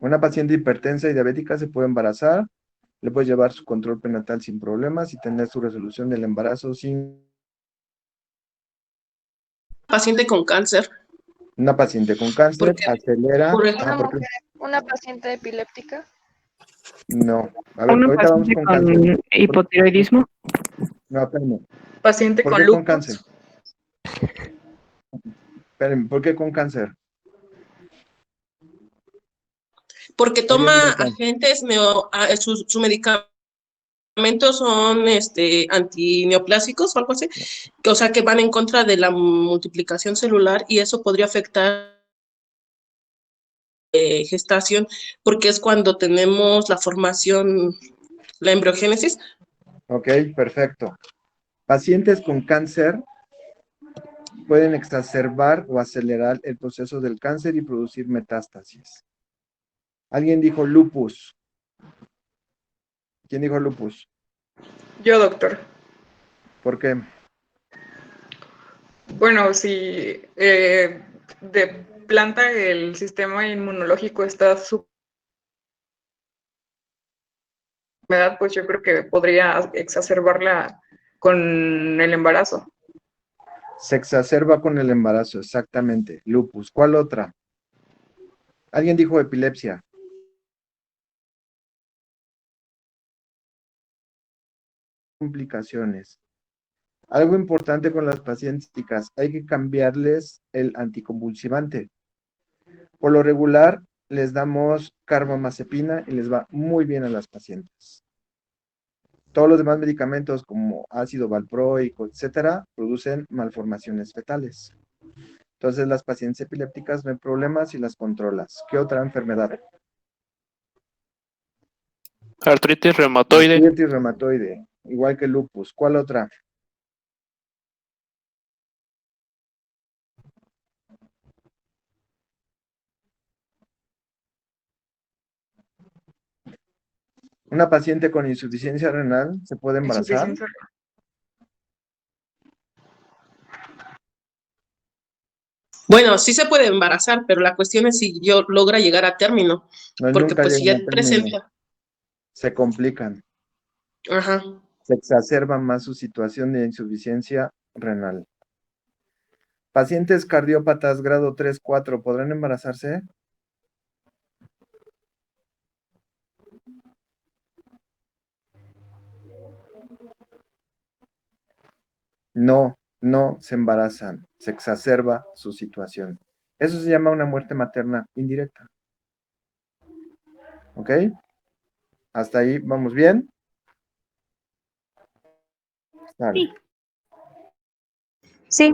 Una paciente hipertensa y diabética se puede embarazar, le puede llevar su control prenatal sin problemas y tener su resolución del embarazo sin Paciente con cáncer, una paciente con cáncer, porque acelera. por Ah, Una ¿por qué? mujer, una paciente epiléptica. No. A ver, Una ahorita vamos paciente con con cáncer. hipotiroidismo. No, espérame. Paciente ¿Por con qué con cáncer? lupus. Espérame, ¿por qué con cáncer? porque ¿Alguien toma dijo cáncer? agentes, su medicamento son antineoplásicos o algo así, o sea que van en contra de la multiplicación celular y eso podría afectar gestación, porque es cuando tenemos la formación, la embriogénesis. Ok, perfecto. Pacientes con cáncer pueden exacerbar o acelerar el proceso del cáncer y producir metástasis. ¿Alguien dijo lupus? ¿Quién dijo lupus? Yo, doctor. ¿Por qué? Bueno, si de planta el sistema inmunológico está su edad, pues yo creo que podría exacerbarla con el embarazo. Se exacerba con el embarazo, exactamente. Lupus. ¿Cuál otra? ¿Alguien dijo epilepsia? Complicaciones. Algo importante con las pacientes, hay que cambiarles el anticonvulsivante. Por lo regular, les damos carbamazepina y les va muy bien a las pacientes. Todos los demás medicamentos como ácido valproico, etcétera, producen malformaciones fetales. Entonces, las pacientes epilépticas no hay problemas si las controlas. ¿Qué otra enfermedad? Artritis reumatoide. Artritis reumatoide, igual que lupus. ¿Cuál otra? ¿Una paciente con insuficiencia renal se puede embarazar? Insuficiencia. Bueno, sí se puede embarazar, pero la cuestión es si yo logra llegar a término, No, porque nunca pues si llegan ya a término. presenta, Se complican. ajá. Se exacerba más su situación de insuficiencia renal. Pacientes cardiópatas grado 3, 4, ¿podrán embarazarse? No, no se embarazan. Se exacerba su situación. Eso se llama una muerte materna indirecta. ¿Ok? Hasta ahí, ¿vamos bien? Vale. Sí.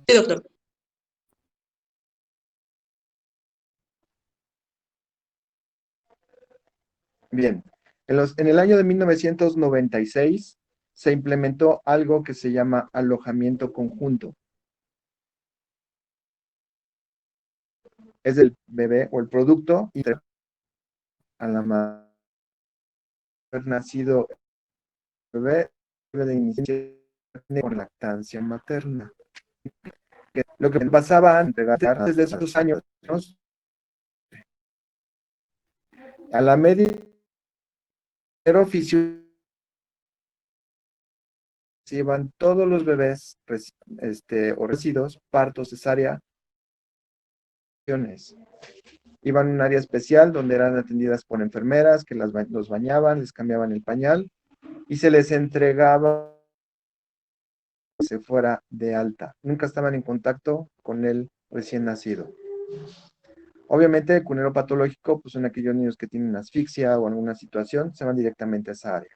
Sí, doctor. Bien. En el año de 1996 se implementó algo que se llama alojamiento conjunto. Es el bebé o el producto y a la madre nacido bebé debe de iniciar con lactancia materna. Lo que pasaba antes de esos años, a la media era oficio se llevan todos los bebés o recidos, partos, cesárea, iban a un área especial donde eran atendidas por enfermeras que los bañaban, les cambiaban el pañal y se les entregaba que se fuera de alta. Nunca estaban en contacto con el recién nacido. Obviamente, el cunero patológico, pues son aquellos niños que tienen asfixia o alguna situación, se van directamente a esa área.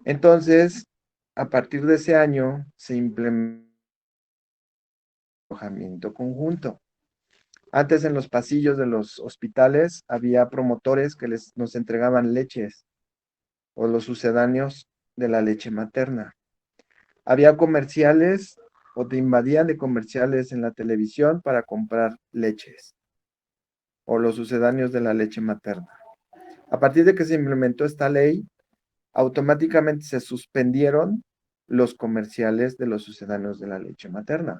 Entonces, a partir de ese año, se implementó alojamiento conjunto. Antes en los pasillos de los hospitales había promotores que nos entregaban leches o los sucedáneos de la leche materna. Había comerciales o te invadían de comerciales en la televisión para comprar leches o los sucedáneos de la leche materna. A partir de que se implementó esta ley, automáticamente se suspendieron los comerciales de los sucedáneos de la leche materna.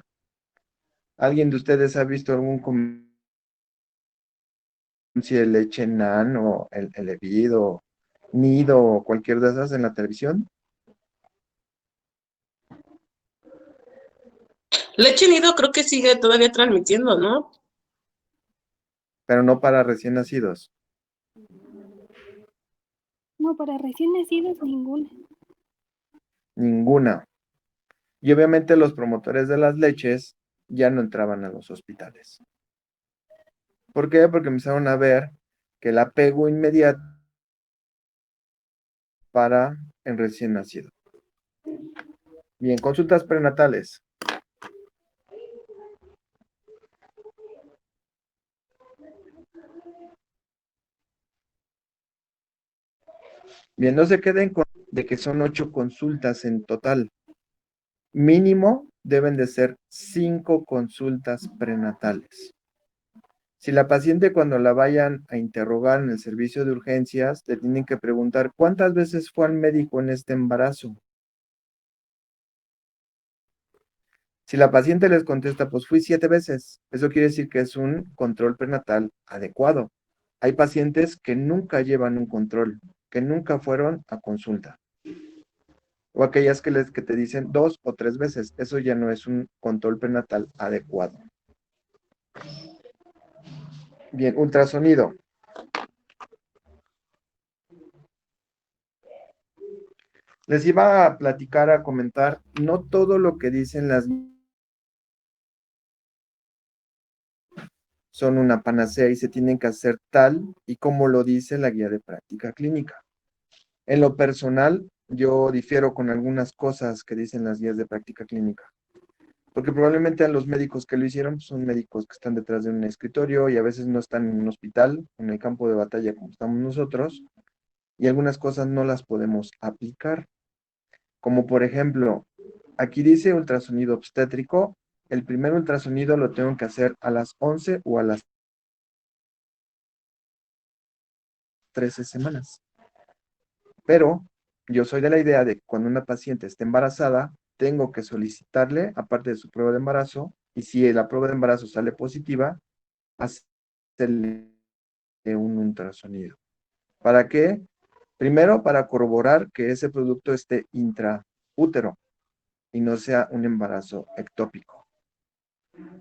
¿Alguien de ustedes ha visto algún comercial si el leche nan o el Evit o Nido o cualquier de esas en la televisión, Leche Nido creo que sigue todavía transmitiendo, ¿no? pero no para recién nacidos. No, para recién nacidos ninguna. Ninguna. Y obviamente los promotores de las leches ya no entraban a los hospitales. ¿Por qué? Porque empezaron a ver que el apego inmediato para el recién nacido. Bien, consultas prenatales. Bien, no se queden con de que son 8 consultas en total. Mínimo deben de ser 5 consultas prenatales. Si la paciente cuando la vayan a interrogar en el servicio de urgencias, le tienen que preguntar cuántas veces fue al médico en este embarazo. Si la paciente les contesta, pues fui 7 veces, eso quiere decir que es un control prenatal adecuado. Hay pacientes que nunca llevan un control, que nunca fueron a consulta. O aquellas que te dicen 2 o 3 veces, eso ya no es un control prenatal adecuado. Bien, ultrasonido. Les iba a platicar, a comentar, no todo lo que dicen las son una panacea y se tienen que hacer tal y como lo dice la guía de práctica clínica. En lo personal, yo difiero con algunas cosas que dicen las guías de práctica clínica, porque probablemente a los médicos que lo hicieron pues, son médicos que están detrás de un escritorio y a veces no están en un hospital, en el campo de batalla como estamos nosotros, y algunas cosas no las podemos aplicar. Como por ejemplo, aquí dice ultrasonido obstétrico, el primer ultrasonido lo tengo que hacer a las 11 o a las 13 semanas. Pero yo soy de la idea de que cuando una paciente está embarazada, tengo que solicitarle, aparte de su prueba de embarazo, y si la prueba de embarazo sale positiva, hacerle un ultrasonido. ¿Para qué? Primero, para corroborar que ese producto esté intraútero y no sea un embarazo ectópico.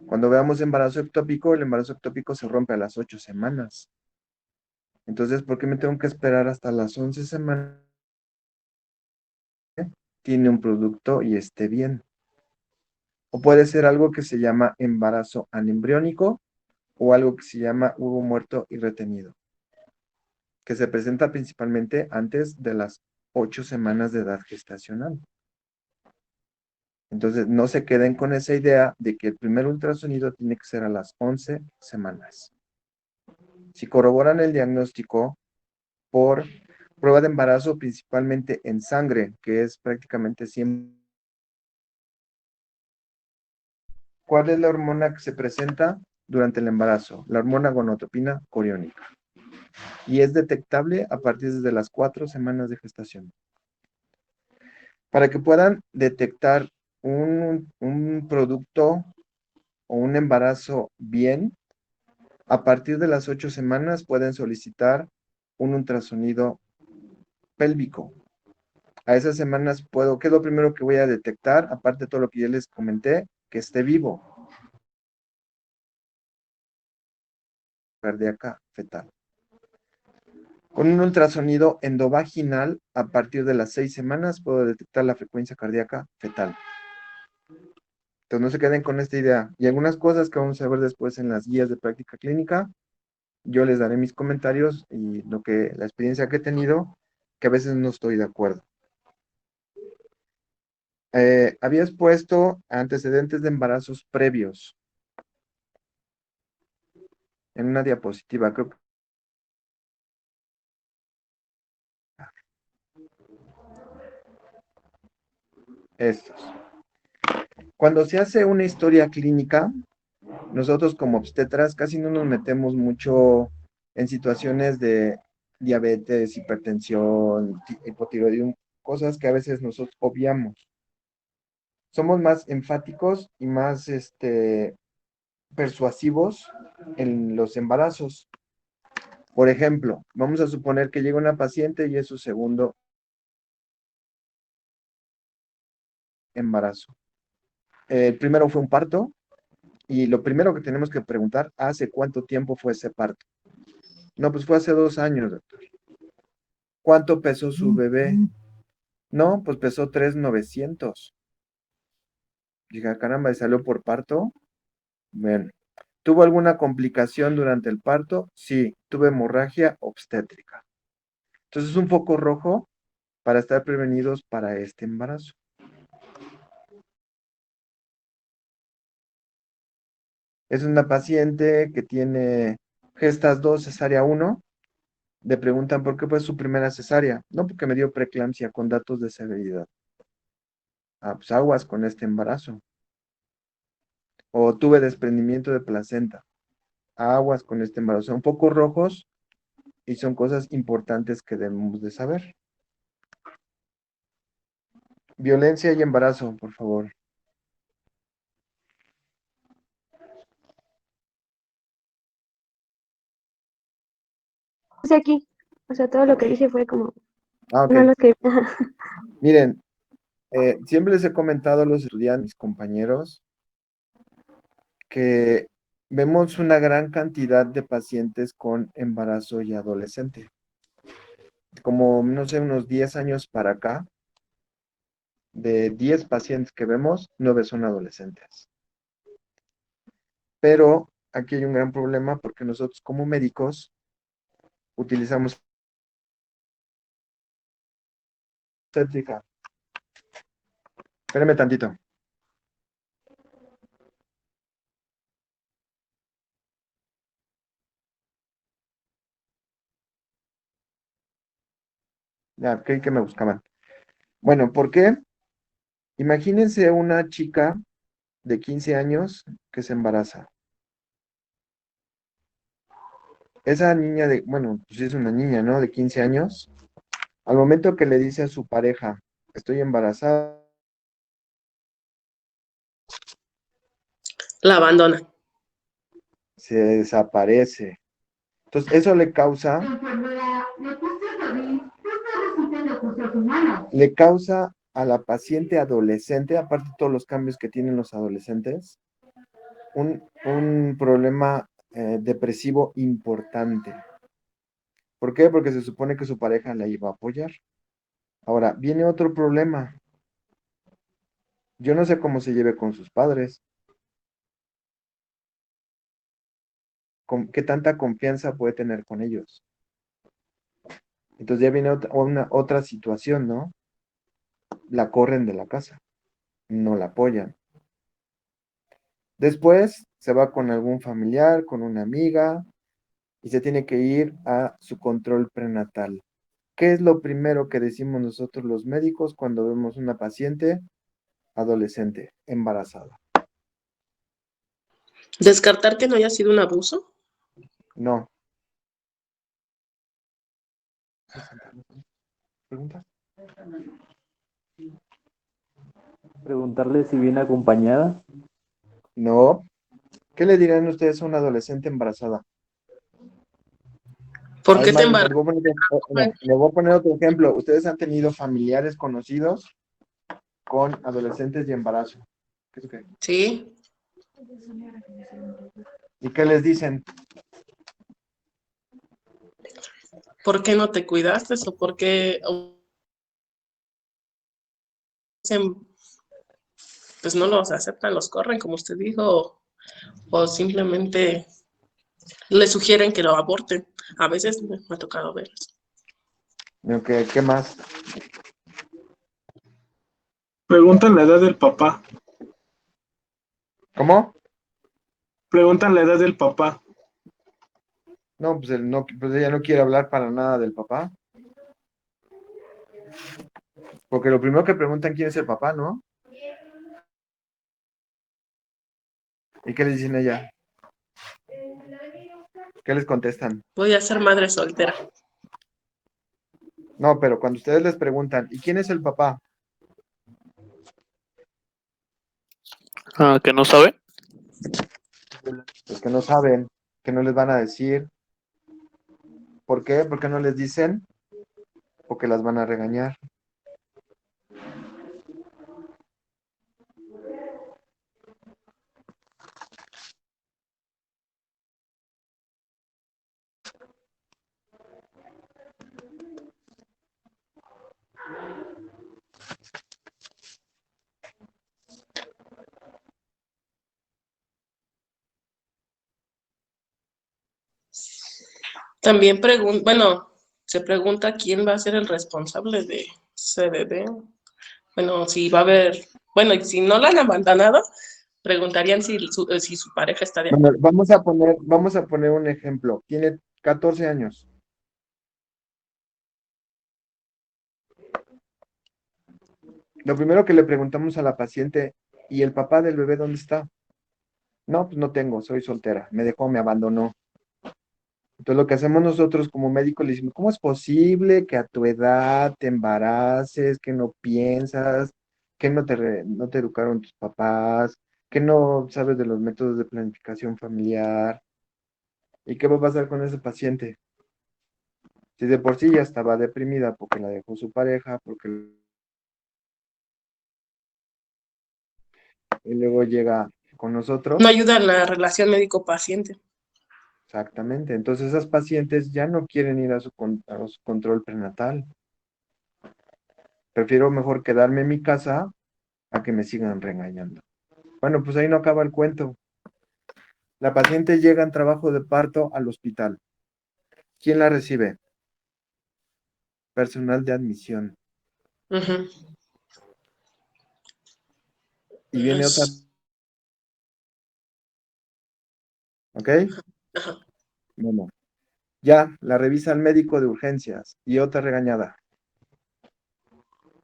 Cuando veamos embarazo ectópico, el embarazo ectópico se rompe a las 8 semanas. Entonces, ¿por qué me tengo que esperar hasta las 11 semanas? Tiene un producto y esté bien. O puede ser algo que se llama embarazo anembriónico o algo que se llama huevo muerto y retenido, que se presenta principalmente antes de las 8 semanas de edad gestacional. Entonces, no se queden con esa idea de que el primer ultrasonido tiene que ser a las 11 semanas. Si corroboran el diagnóstico por prueba de embarazo, principalmente en sangre, que es prácticamente siempre. ¿Cuál es la hormona que se presenta durante el embarazo? La hormona gonadotropina coriónica. Y es detectable a partir de las 4 semanas de gestación. Para que puedan detectar un producto o un embarazo bien, a partir de las 8 semanas pueden solicitar un ultrasonido pélvico. A esas semanas ¿qué es lo primero que voy a detectar? Aparte de todo lo que ya les comenté, que esté vivo. Cardíaca fetal. Con un ultrasonido endovaginal, a partir de las 6 semanas, puedo detectar la frecuencia cardíaca fetal. Entonces, no se queden con esta idea. Y algunas cosas que vamos a ver después en las guías de práctica clínica, yo les daré mis comentarios y la experiencia que he tenido, que a veces no estoy de acuerdo. Habías puesto antecedentes de embarazos previos en una diapositiva, creo que estos. Cuando se hace una historia clínica, nosotros como obstetras casi no nos metemos mucho en situaciones de diabetes, hipertensión, hipotiroidismo, cosas que a veces nosotros obviamos. Somos más enfáticos y más persuasivos en los embarazos. Por ejemplo, vamos a suponer que llega una paciente y es su segundo embarazo. El primero fue un parto y lo primero que tenemos que preguntar, ¿hace cuánto tiempo fue ese parto? No, pues fue hace 2 años, doctor. ¿Cuánto pesó su bebé? No, pues pesó 3,900. Dije, caramba, ¿y salió por parto? Bueno. ¿Tuvo alguna complicación durante el parto? Sí, tuve hemorragia obstétrica. Entonces es un foco rojo para estar prevenidos para este embarazo. Es una paciente que tiene gestas 2, cesárea 1. Le preguntan por qué fue su primera cesárea. No, porque me dio preeclampsia con datos de severidad. Ah, pues aguas con este embarazo. O tuve desprendimiento de placenta. Aguas con este embarazo. Son focos rojos y son cosas importantes que debemos de saber. Violencia y embarazo, por favor. Puse aquí. O sea, todo lo que dije fue como, Ah, ok. no lo que... Miren, siempre les he comentado a los estudiantes, mis compañeros, que vemos una gran cantidad de pacientes con embarazo y adolescente. Como, no sé, unos 10 años para acá, de 10 pacientes que vemos, 9 son adolescentes. Pero aquí hay un gran problema porque nosotros como médicos utilizamos obstétrica. Espérame tantito. Ya, creí que me buscaban. Bueno, ¿por qué? Imagínense una chica de 15 años que se embaraza. Esa niña de, bueno, pues sí es una niña, ¿no? De 15 años. Al momento que le dice a su pareja, estoy embarazada, La abandona. se desaparece. Entonces, eso le causa a la paciente adolescente, aparte de todos los cambios que tienen los adolescentes, un problema depresivo importante. ¿Por qué? Porque se supone que su pareja la iba a apoyar. Ahora, viene otro problema. Yo no sé cómo se lleve con sus padres, qué tanta confianza puede tener con ellos. Entonces ya viene otra situación, ¿no? La corren de la casa, no la apoyan. Después se va con algún familiar, con una amiga, y se tiene que ir a su control prenatal. ¿Qué es lo primero que decimos nosotros los médicos cuando vemos una paciente adolescente embarazada? Descartar que no haya sido un abuso. No. ¿Preguntas? Preguntarle si viene acompañada. No. ¿Qué le dirán ustedes a una adolescente embarazada? ¿Por Es qué te más, embarazas? le voy a poner otro ejemplo. Ustedes han tenido familiares conocidos con adolescentes y embarazo. ¿Qué es qué? Sí. ¿Y qué les dicen? ¿Por qué no te cuidaste? ¿O por qué pues no los aceptan, los corren, como usted dijo, o simplemente le sugieren que lo aborten? A veces me ha tocado ver eso. ¿Qué más? Preguntan la edad del papá. ¿Cómo? Preguntan la edad del papá. No, pues, pues ella no quiere hablar para nada del papá. Porque lo primero que preguntan quién es el papá, ¿no? ¿Y qué les dicen a ella? ¿Qué les contestan? Voy a ser madre soltera. No, pero cuando ustedes les preguntan, ¿y quién es el papá? Que no sabe. Pues que no saben, que no les van a decir. ¿Por qué? ¿Por qué no les dicen? Porque las van a regañar. También se pregunta quién va a ser el responsable de CDD. Bueno, si va a haber, bueno, y si no la han abandonado, preguntarían si su pareja está de Bueno, acuerdo. vamos a poner un ejemplo. Tiene 14 años. Lo primero que le preguntamos a la paciente, ¿y el papá del bebé dónde está? No, pues no tengo, soy soltera, me dejó, me abandonó. Entonces lo que hacemos nosotros como médicos le decimos, ¿cómo es posible que a tu edad te embaraces, que no piensas, que no te educaron tus papás, que no sabes de los métodos de planificación familiar? ¿Y qué va a pasar con ese paciente? Si de por sí ya estaba deprimida porque la dejó su pareja, y luego llega con No nosotros, ayuda en la relación médico-paciente. exactamente. Entonces esas pacientes ya no quieren ir a su control prenatal. Prefiero mejor quedarme en mi casa a que me sigan regañando. Bueno, pues ahí no acaba el cuento. La paciente llega en trabajo de parto al hospital. ¿Quién la recibe? Personal de admisión. Ujú. Y viene otra, Es- ¿ok? ajá. Bueno, ya la revisa el médico de urgencias y otra regañada.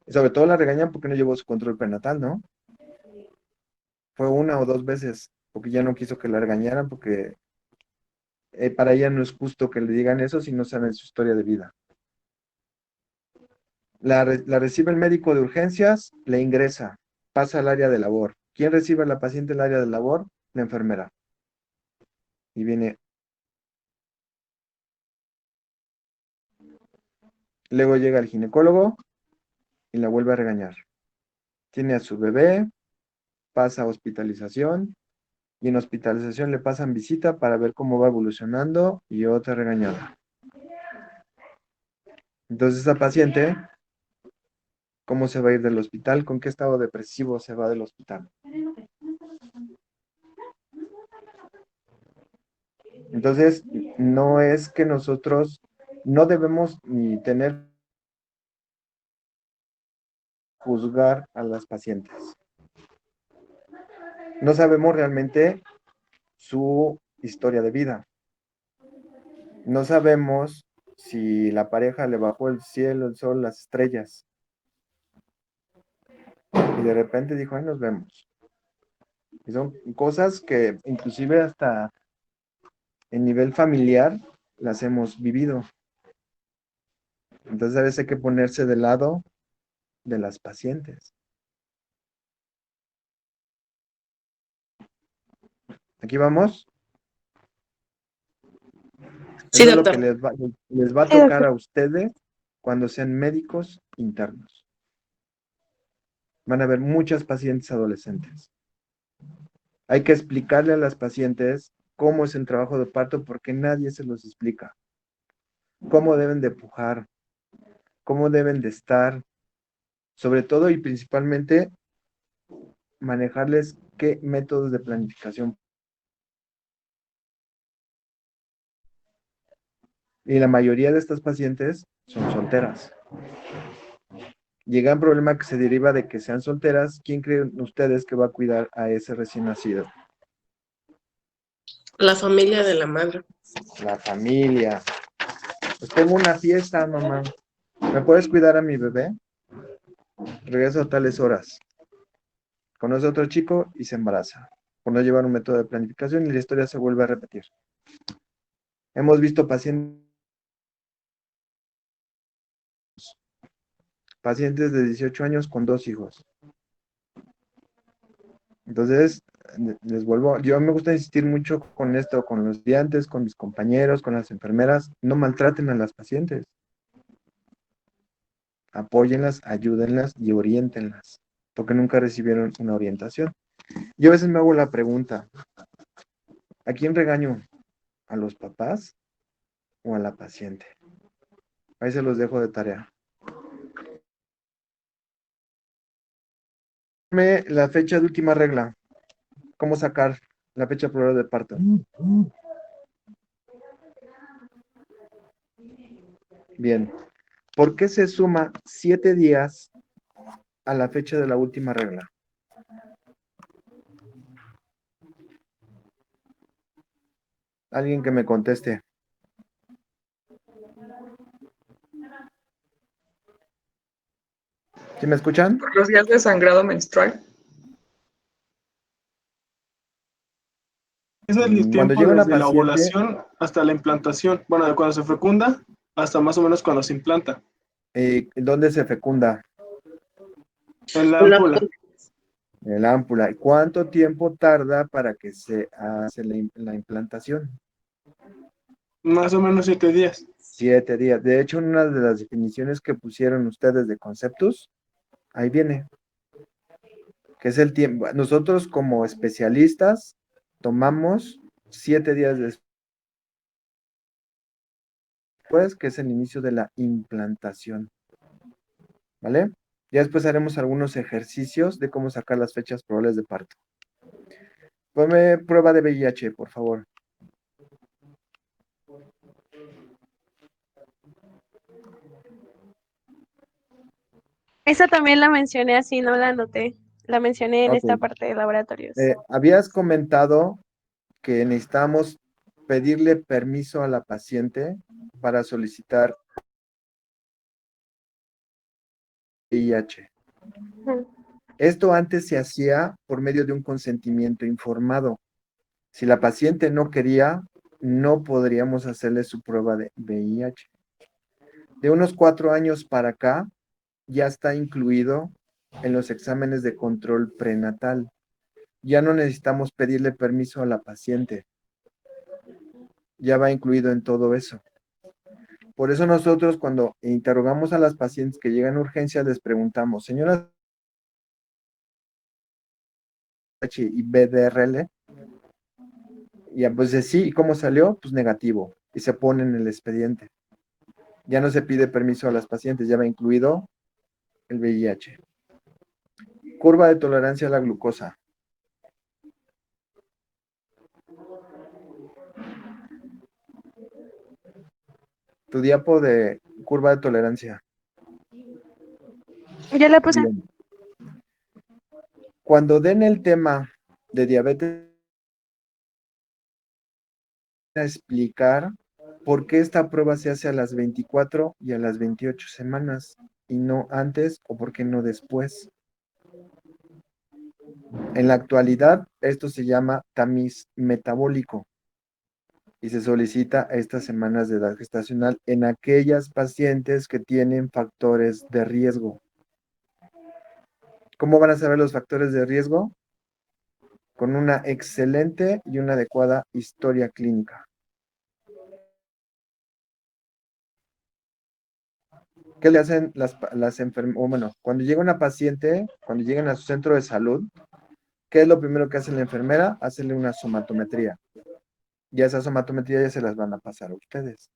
Y sobre todo la regañan porque no llevó su control prenatal, ¿no? Fue una o dos veces, porque ya no quiso que la regañaran, porque para ella no es justo que le digan eso si no saben su historia de vida. La recibe el médico de urgencias, le ingresa, pasa al área de labor. ¿Quién recibe a la paciente en el área de labor? La enfermera. Y viene, luego llega el ginecólogo y la vuelve a regañar. Tiene a su bebé, pasa a hospitalización y en hospitalización le pasan visita para ver cómo va evolucionando y otra regañada. Entonces esa paciente, ¿cómo se va a ir del hospital? ¿Con qué estado depresivo se va del hospital? Entonces, no es que nosotros no debemos ni tener juzgar a las pacientes. No sabemos realmente su historia de vida. No sabemos si la pareja le bajó el cielo, el sol, las estrellas. Y de repente dijo, ahí nos vemos. Y son cosas que inclusive hasta en nivel familiar las hemos vivido. Entonces a veces hay que ponerse del lado de las pacientes. Aquí vamos. Sí, Eso es lo que doctor. les va a Sí, tocar doctor. a ustedes cuando sean médicos internos. Van a haber muchas pacientes adolescentes. Hay que explicarle a las pacientes cómo es el trabajo de parto porque nadie se los explica. Cómo deben de pujar, cómo deben de estar, sobre todo y principalmente manejarles qué métodos de planificación. Y la mayoría de estas pacientes son solteras. Llega un problema que se deriva de que sean solteras. ¿Quién creen ustedes que va a cuidar a ese recién nacido? La familia de la madre. La familia. Pues tengo una fiesta, mamá. ¿Me puedes cuidar a mi bebé? Regreso a tales horas. Conoce a otro chico y se embaraza. Por no llevar un método de planificación y la historia se vuelve a repetir. Hemos visto pacientes de 18 años con 2 hijos. Entonces, les vuelvo, yo me gusta insistir mucho con esto, con los estudiantes, con mis compañeros, con las enfermeras, no maltraten a las pacientes, apóyenlas, ayúdenlas y oriéntenlas, porque nunca recibieron una orientación. Yo a veces me hago la pregunta, ¿a quién regaño? ¿A los papás o a la paciente? Ahí se los dejo de tarea. La fecha de última regla. ¿Cómo sacar la fecha probable de parto? Bien. ¿Por qué se suma 7 días a la fecha de la última regla? Alguien que me conteste. ¿Sí me escuchan? Por los días de sangrado menstrual. Es el Cuando tiempo llega una desde la paciente, ovulación hasta la implantación. Bueno, de cuando se fecunda hasta más o menos cuando se implanta. ¿dónde se fecunda? En la La- ámpula. En el ámpula. ¿Y cuánto tiempo tarda para que se hace la implantación? Más o menos 7 días. 7 días. De hecho, una de las definiciones que pusieron ustedes de conceptos, ahí viene, que es el tiempo. Nosotros como especialistas tomamos 7 días después, que es el inicio de la implantación. ¿Vale? Ya después haremos algunos ejercicios de cómo sacar las fechas probables de parto. Ponme prueba de VIH, por favor. Esa también la mencioné así, no la anoté. La mencioné en Ok. esta parte de laboratorios. Habías comentado que necesitamos pedirle permiso a la paciente para solicitar VIH. Ujú. Esto antes se hacía por medio de un consentimiento informado. Si la paciente no quería, no podríamos hacerle su prueba de VIH. De unos 4 años para acá, ya está incluido en los exámenes de control prenatal. Ya no necesitamos pedirle permiso a la paciente. Ya va incluido en todo eso. Por eso nosotros cuando interrogamos a las pacientes que llegan a urgencias les preguntamos, señora H y BDRL, y pues de sí, ¿y cómo salió? Pues negativo, y se pone en el expediente. Ya no se pide permiso a las pacientes, ya va incluido el VIH. Curva de tolerancia a la glucosa. Tu diapo de curva de tolerancia. Ya la puse. Bien. Cuando den el tema de diabetes, a explicar por qué esta prueba se hace a las 24 y a las 28 semanas y no antes o por qué no después. En la actualidad, esto se llama tamiz metabólico y se solicita a estas semanas de edad gestacional en aquellas pacientes que tienen factores de riesgo. ¿Cómo van a saber los factores de riesgo? Con una excelente y una adecuada historia clínica. ¿Qué le hacen las enfermeras? Bueno, cuando llega una paciente, cuando llegan a su centro de salud, ¿qué es lo primero que hace la enfermera? Hacerle una somatometría. Y esa somatometría ya se las van a pasar a ustedes.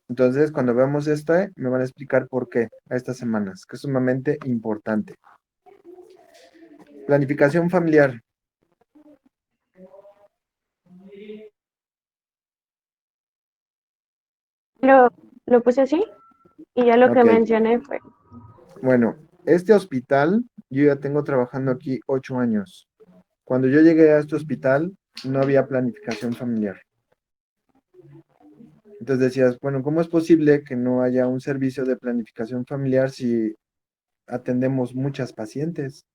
Entonces, cuando veamos esto, me van a explicar por qué a estas semanas, que es sumamente importante. Planificación familiar. Lo, lo puse así y ya lo que Ok. mencioné fue. Bueno, este hospital, yo ya tengo trabajando aquí 8 años. Cuando yo llegué a este hospital, no había planificación familiar. Entonces decías, bueno, ¿cómo es posible que no haya un servicio de planificación familiar si atendemos muchas pacientes?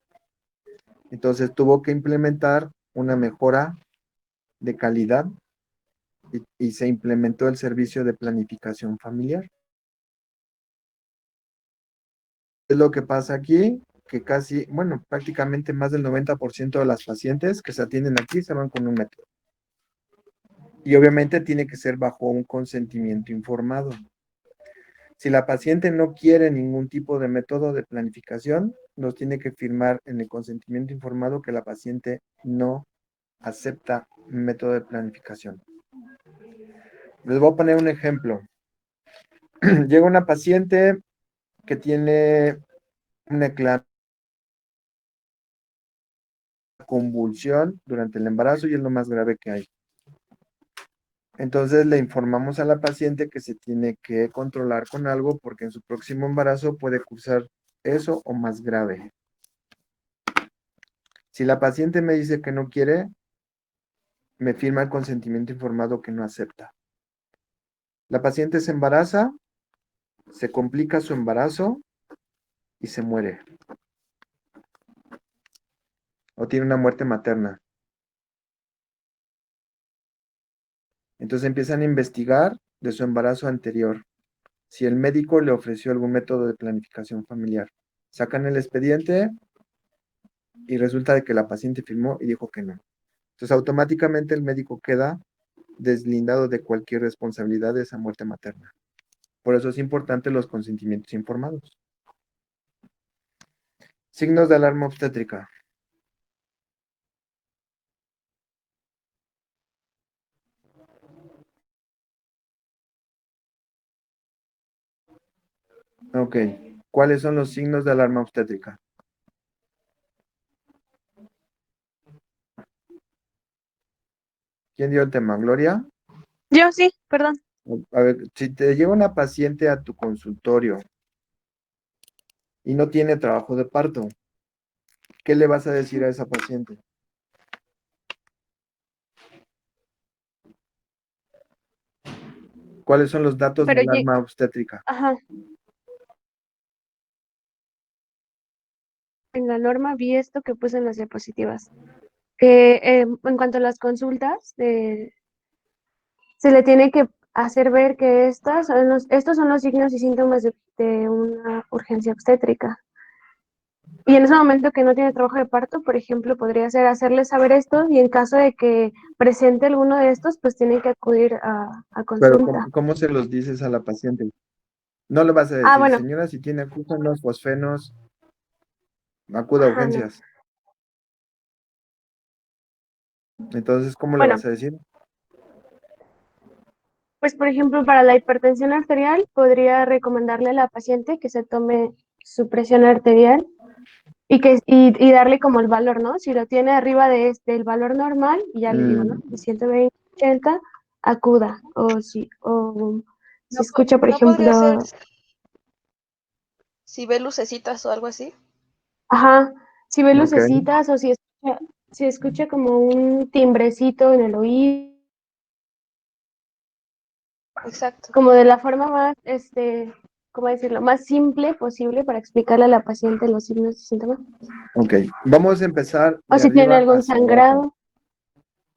Entonces tuvo que implementar una mejora de calidad y se implementó el servicio de planificación familiar. es lo que pasa aquí? Que casi, bueno, prácticamente más del 90% de las pacientes que se atienden aquí se van con un método. Y obviamente tiene que ser bajo un consentimiento informado. Si la paciente no quiere ningún tipo de método de planificación, nos tiene que firmar en el consentimiento informado que la paciente no acepta método de planificación. Les voy a poner un ejemplo. Llega una paciente que tiene una convulsión durante el embarazo y es lo más grave que hay. Entonces le informamos a la paciente que se tiene que controlar con algo porque en su próximo embarazo puede cursar eso o más grave. Si la paciente me dice que no quiere, me firma el consentimiento informado que no acepta. La paciente se embaraza, se complica su embarazo y se muere. O tiene una muerte materna. Entonces empiezan a investigar de su embarazo anterior, si el médico le ofreció algún método de planificación familiar. Sacan el expediente y resulta de que la paciente firmó y dijo que no. Entonces automáticamente el médico queda deslindado de cualquier responsabilidad de esa muerte materna. Por eso es importante los consentimientos informados. Signos de alarma obstétrica. Ok. ¿Cuáles son los signos de alarma obstétrica? ¿Quién dio el tema? ¿Gloria? Yo sí, perdón. A ver, si te llega una paciente a tu consultorio y no tiene trabajo de parto, ¿qué le vas a decir a esa paciente? ¿Cuáles son los datos de Pero, alarma obstétrica? ajá, en la norma vi esto que puse en las diapositivas. Que en cuanto a las consultas, se le tiene que hacer ver que estos son los signos y síntomas de una urgencia obstétrica. Y en ese momento que no tiene trabajo de parto, por ejemplo, podría ser hacerles saber esto y en caso de que presente alguno de estos, pues tiene que acudir a Pero consulta. ¿cómo se los dices a la paciente? No le vas a Ah, decir, bueno, señora, si tiene acúfanos, fosfenos, acuda a ajá, no. urgencias. Entonces, ¿cómo le Bueno, vas a decir? pues por ejemplo, para la hipertensión arterial, podría recomendarle a la paciente que se tome su presión arterial y darle como el valor, ¿no? Si lo tiene arriba de el valor normal, ya le digo, ¿no? De 120, 80, acuda. O si escucha, por ¿No podría ser ejemplo, si ve lucecitas o algo así? ajá, si ve Ok, lucecitas o si escucha como un timbrecito en el oído, Exacto. como de la forma más, ¿cómo decirlo? Más simple posible para explicarle a la paciente los signos y síntomas. ok. Vamos a empezar O de si tiene arriba algún hacia abajo. sangrado.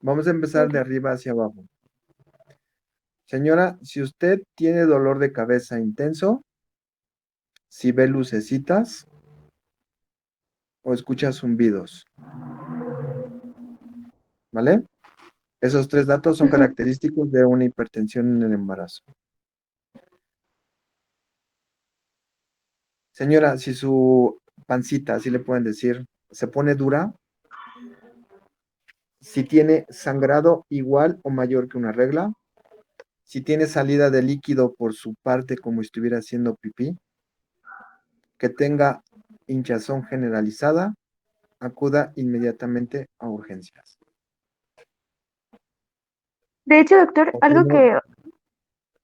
Vamos a empezar Ok. de arriba hacia abajo. Señora, si usted tiene dolor de cabeza intenso, si ve lucecitas o escucha zumbidos, ¿vale? Esos tres datos son Ujú. característicos de una hipertensión en el embarazo. Señora, si su pancita, así le pueden decir, se pone dura, si tiene sangrado igual o mayor que una regla, si tiene salida de líquido por su parte como si estuviera haciendo pipí, que tenga hinchazón generalizada, acuda inmediatamente a urgencias. De hecho, doctor, ¿O tiene?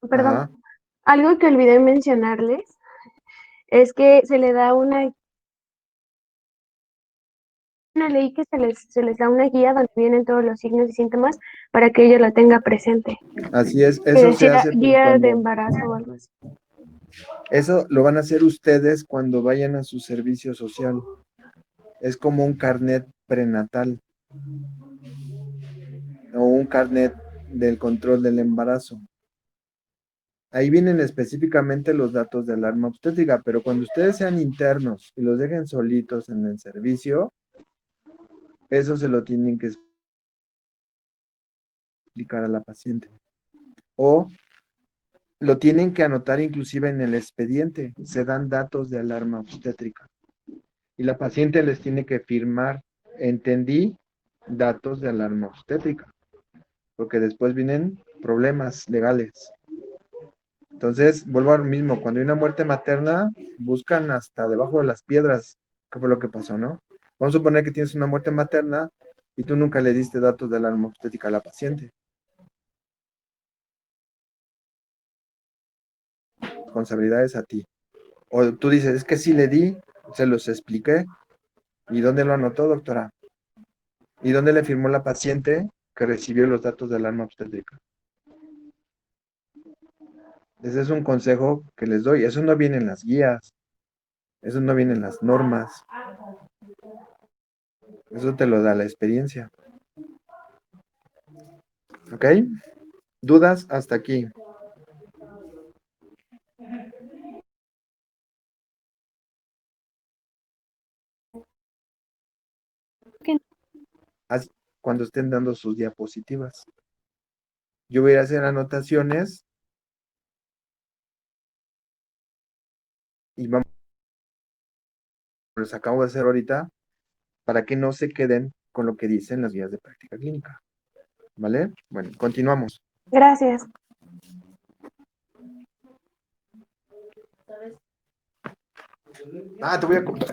perdón, Ajá, algo que olvidé mencionarles es que se le da una ley que se les da una guía donde vienen todos los signos y síntomas para que ella la tenga presente. así es, Que eso se decía hace por guía de cuando, embarazo o algo así. eso lo van a hacer ustedes cuando vayan a su servicio social. Es como un carnet prenatal o un carnet del control del embarazo. ahí vienen específicamente los datos de alarma obstétrica, pero cuando ustedes sean internos y los dejen solitos en el servicio, eso se lo tienen que explicar a la paciente. O lo tienen que anotar inclusive en el expediente. Se dan datos de alarma obstétrica. Y la paciente les tiene que firmar, entendí, datos de alarma obstétrica. Porque después vienen problemas legales. Entonces, vuelvo a lo mismo. Cuando hay una muerte materna, buscan hasta debajo de las piedras qué fue lo que pasó, ¿no? Vamos a suponer que tienes una muerte materna y tú nunca le diste datos de alarma obstétrica a la paciente. Responsabilidades a ti. O tú dices, es que sí le di, se los expliqué. ¿Y dónde lo anotó, doctora? ¿Y dónde le firmó la paciente que recibió los datos de alarma obstétrica? Ese es un consejo que les doy. Eso no viene en las guías. Eso no viene en las normas. Eso te lo da la experiencia. ¿Ok? ¿Dudas hasta aquí? Cuando estén dando sus diapositivas. Yo voy a hacer anotaciones y vamos, los acabo de hacer ahorita para que no se queden con lo que dicen las guías de práctica clínica. ¿Vale? Bueno, continuamos. Gracias. Te voy a contar.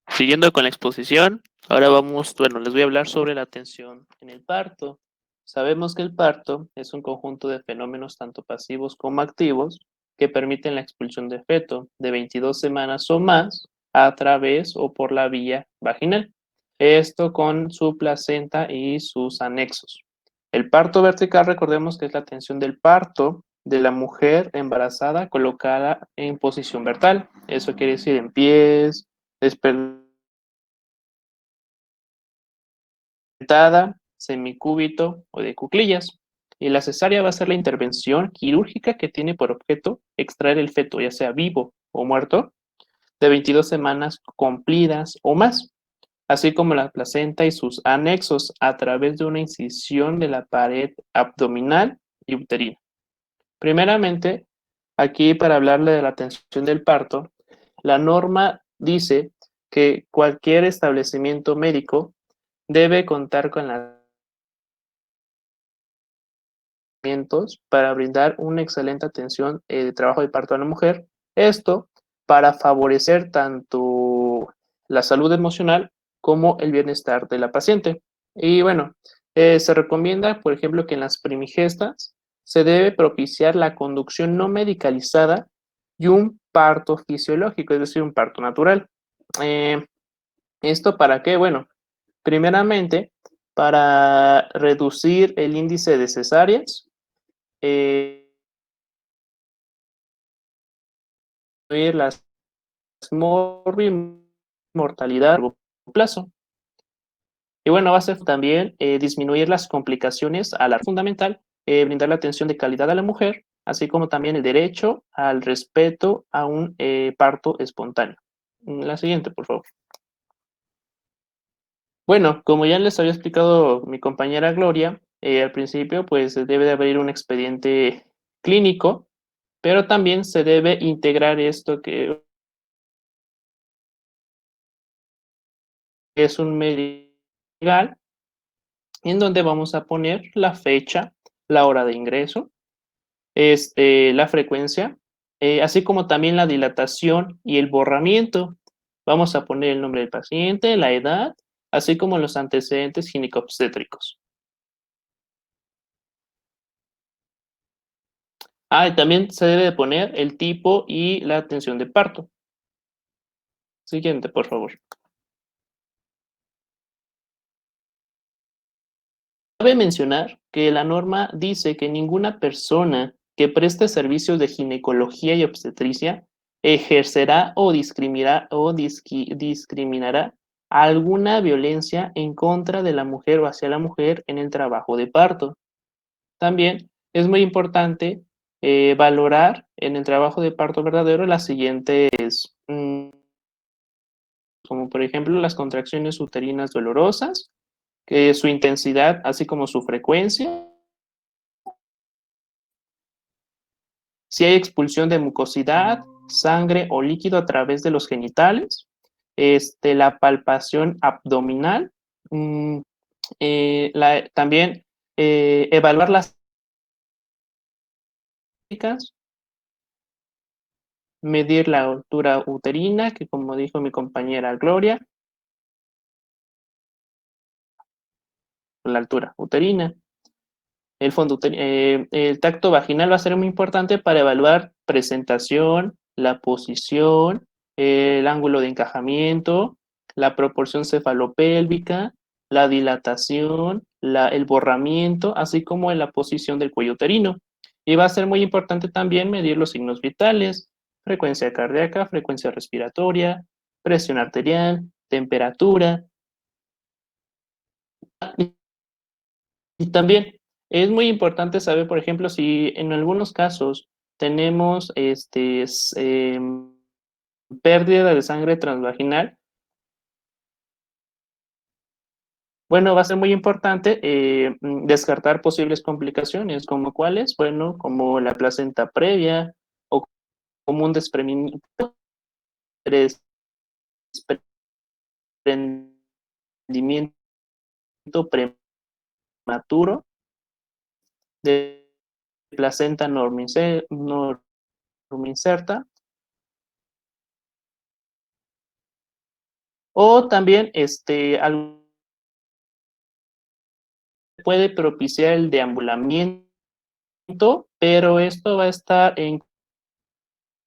Siguiendo con la exposición, ahora vamos, bueno, les voy a hablar sobre la atención en el parto. Sabemos que el parto es un conjunto de fenómenos tanto pasivos como activos que permiten la expulsión de feto de 22 semanas o más a través o por la vía vaginal. Esto con su placenta y sus anexos. El parto vertical, recordemos que es la atención del parto de la mujer embarazada colocada en posición vertical. Eso quiere decir en pies, despertada, semicúbito o de cuclillas. Y la cesárea va a ser la intervención quirúrgica que tiene por objeto extraer el feto, ya sea vivo o muerto, de 22 semanas cumplidas o más, así como la placenta y sus anexos a través de una incisión de la pared abdominal y uterina. Primeramente, aquí para hablarle de la atención del parto, la norma dice que cualquier establecimiento médico debe contar con las herramientas para brindar una excelente atención de trabajo de parto a la mujer. Esto para favorecer tanto la salud emocional como el bienestar de la paciente. Y bueno, se recomienda, por ejemplo, que en las primigestas se debe propiciar la conducción no medicalizada y un parto fisiológico, es decir, un parto natural. ¿Esto para qué? Bueno, primeramente, para reducir el índice de cesáreas, las mortalidad a largo plazo. Y bueno, va a ser también disminuir las complicaciones a la fundamental, brindar la atención de calidad a la mujer, así como también el derecho al respeto a un parto espontáneo. La siguiente, por favor. Bueno, como ya les había explicado mi compañera Gloria, al principio pues debe de haber un expediente clínico, pero también se debe integrar esto que es un medio legal, en donde vamos a poner la fecha, la hora de ingreso, la frecuencia, así como también la dilatación y el borramiento. Vamos a poner el nombre del paciente, la edad, así como los antecedentes ginecobstétricos. Y también se debe de poner el tipo y la atención de parto. Siguiente, por favor. Cabe mencionar que la norma dice que ninguna persona que preste servicios de ginecología y obstetricia ejercerá o discriminará alguna violencia en contra de la mujer o hacia la mujer en el trabajo de parto. También es muy importante valorar en el trabajo de parto verdadero las siguientes, como por ejemplo las contracciones uterinas dolorosas, que su intensidad, así como su frecuencia, si hay expulsión de mucosidad, sangre o líquido a través de los genitales, la palpación abdominal, también evaluar las técnicas, medir la altura uterina, que como dijo mi compañera Gloria, la altura uterina. El tacto vaginal va a ser muy importante para evaluar presentación, la posición, el ángulo de encajamiento, la proporción cefalopélvica, la dilatación, el borramiento, así como en la posición del cuello uterino. Y va a ser muy importante también medir los signos vitales, frecuencia cardíaca, frecuencia respiratoria, presión arterial, temperatura. Y también es muy importante saber, por ejemplo, si en algunos casos tenemos pérdida de sangre transvaginal, bueno, va a ser muy importante descartar posibles complicaciones, como cuáles, bueno, como la placenta previa o como un desprendimiento prematuro de placenta normoinserta, o también puede propiciar el deambulamiento, pero esto va a estar en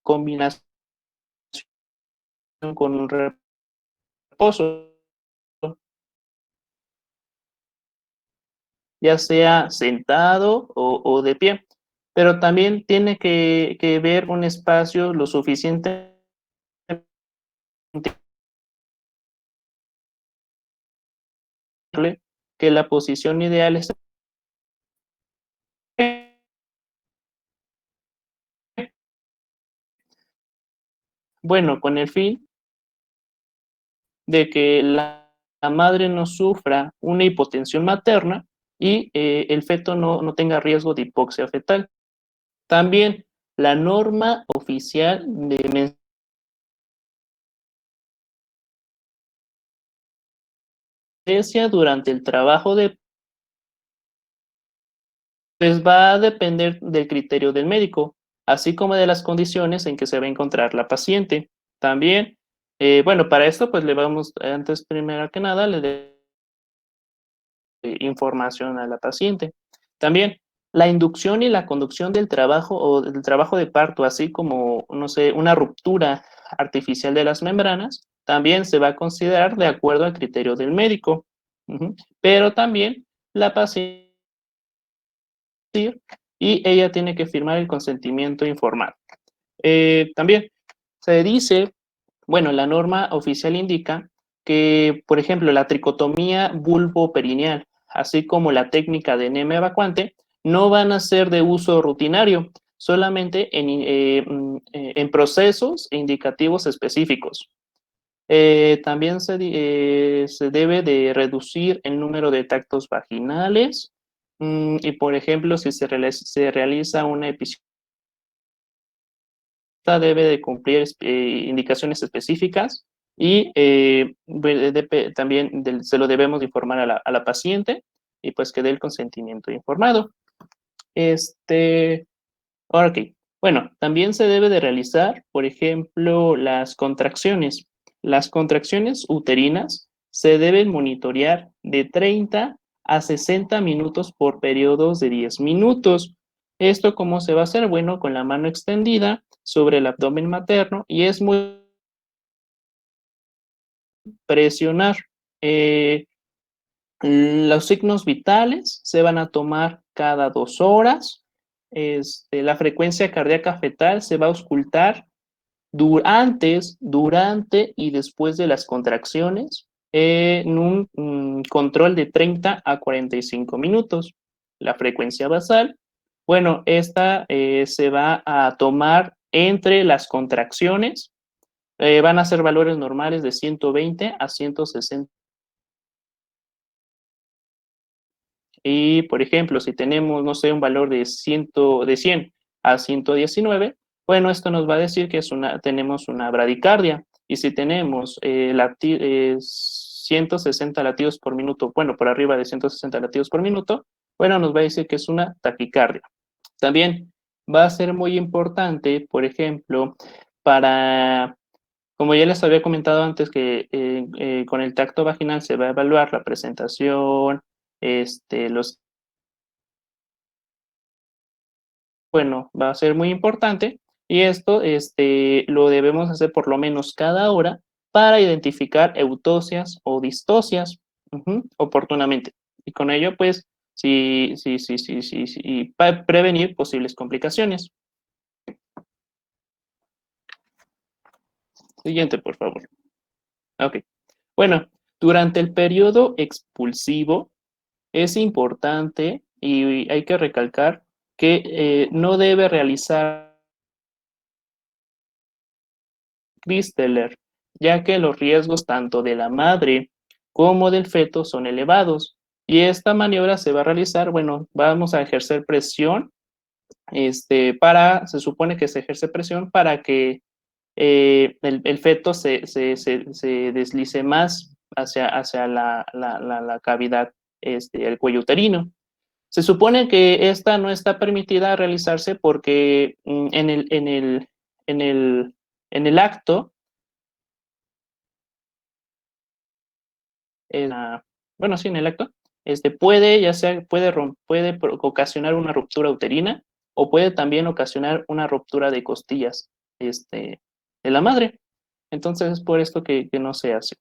combinación con un reposo, ya sea sentado o de pie, pero también tiene que ver un espacio lo suficientemente amplio, que la posición ideal es bueno, con el fin de que la madre no sufra una hipotensión materna y el feto no tenga riesgo de hipoxia fetal. También la norma oficial de anestesia durante el trabajo pues va a depender del criterio del médico, así como de las condiciones en que se va a encontrar la paciente. También, bueno, para esto pues le vamos, antes primero que nada, le de información a la paciente. También, la inducción y la conducción del trabajo o del trabajo de parto, así como, no sé, una ruptura artificial de las membranas, también se va a considerar de acuerdo al criterio del médico. Pero también la paciente y ella tiene que firmar el consentimiento informado. También se dice, bueno, la norma oficial indica que, por ejemplo, la tricotomía vulvoperineal, así como la técnica de enema evacuante, no van a ser de uso rutinario, solamente en procesos indicativos específicos. También se debe de reducir el número de tactos vaginales y, por ejemplo, si se realiza una episiotomía, debe de cumplir indicaciones específicas y también se lo debemos informar a la paciente y pues que dé el consentimiento informado. Ok, bueno, también se debe de realizar, por ejemplo, las contracciones. Las contracciones uterinas se deben monitorear de 30 a 60 minutos por periodos de 10 minutos. ¿Esto cómo se va a hacer? Bueno, con la mano extendida sobre el abdomen materno y es muy presionar. Los signos vitales se van a tomar cada 2 horas. La frecuencia cardíaca fetal se va a auscultar antes, durante y después de las contracciones. en un control de 30 a 45 minutos. La frecuencia basal, bueno, esta se va a tomar entre las contracciones, van a ser valores normales de 120 a 160. Y, por ejemplo, si tenemos, no sé, un valor de 100 a 119, bueno, esto nos va a decir que tenemos una bradicardia. Y si tenemos 160 latidos por minuto, bueno, por arriba de 160 latidos por minuto, bueno, nos va a decir que es una taquicardia. También va a ser muy importante, por ejemplo, como ya les había comentado antes, que con el tacto vaginal se va a evaluar la presentación, bueno, va a ser muy importante y esto lo debemos hacer por lo menos cada hora para identificar eutosias o distosias oportunamente. Y con ello, pues, sí, para prevenir posibles complicaciones. Siguiente, por favor. Ok. Bueno, durante el periodo expulsivo es importante y hay que recalcar que no debe realizar Christeler, ya que los riesgos tanto de la madre como del feto son elevados. Y esta maniobra se va a realizar, bueno, vamos a ejercer presión, se supone que se ejerce presión para que el feto se deslice más hacia la cavidad, el cuello uterino. Se supone que esta no está permitida realizarse porque en el acto, bueno, sí, en el acto, puede ocasionar una ruptura uterina o puede también ocasionar una ruptura de costillas, de la madre. Entonces es por esto que no se hace.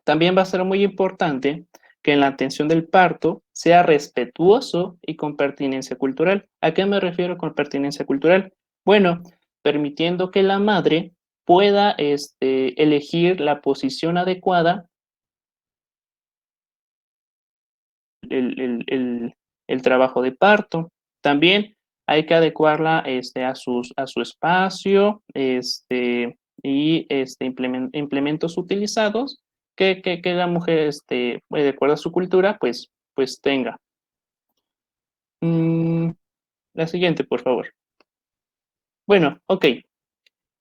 También va a ser muy importante que en la atención del parto sea respetuoso y con pertinencia cultural. ¿A qué me refiero con pertinencia cultural? Bueno, permitiendo que la madre pueda elegir la posición adecuada, el trabajo de parto. También hay que adecuarla a su espacio y implementos utilizados que la mujer, de acuerdo a su cultura, pues tenga. La siguiente, por favor. Bueno, ok.